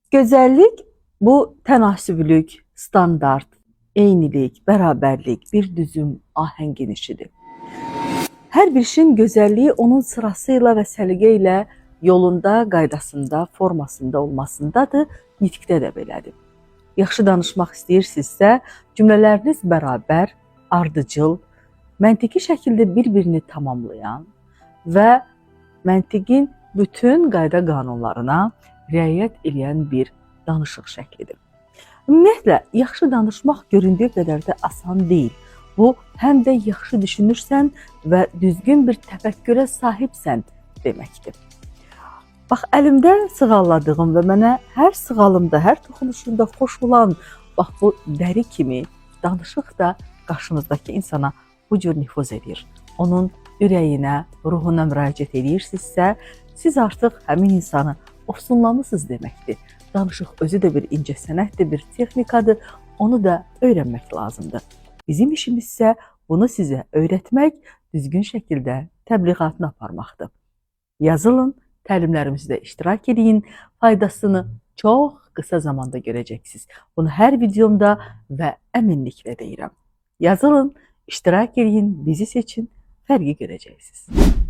Gözəllik bu tənasüblük, standart, eynilik, bərabərlik, bir düzüm ahəng enişidir. Hər bir işin gözəlliyi onun sırasıyla və səliqə ilə yolunda, qaydasında, formasında olmasındadır, nitqdə də belədir. Yaxşı danışmaq istəyirsinizsə, cümlələriniz bərabər, ardıcıl, məntiqi şəkildə bir-birini tamamlayan və məntiqin bütün qayda qanunlarına riayət edən bir danışıq şəklidir. Ümumiyyətlə, yaxşı danışmaq göründüyü qədər də asan deyil. Bu, həm də yaxşı düşünürsən və düzgün bir təfəkkürə sahibsən deməkdir. Bax, əlimdə sığalladığım və mənə hər sığalımda, hər toxunuşunda xoş olan bax, bu dəri kimi danışıq da qarşınızdakı insana bu cür nüfuz edir. Onun ürəyinə, ruhuna müraciət edirsinizsə, siz artıq həmin insanı ofsunlamısınız deməkdir. Danışıq özü də bir incə sənətdir, bir texnikadır, onu da öyrənmək lazımdır. Bizim işimiz isə bunu sizə öyrətmək, düzgün şəkildə təbliğatını aparmaqdır. Yazılın, təlimlərimizdə iştirak edin, faydasını çox qısa zamanda görəcəksiniz. Bunu hər videomda və əminliklə deyirəm. Yazılın, iştirak edin, bizi seçin, fərqi görəcəksiniz.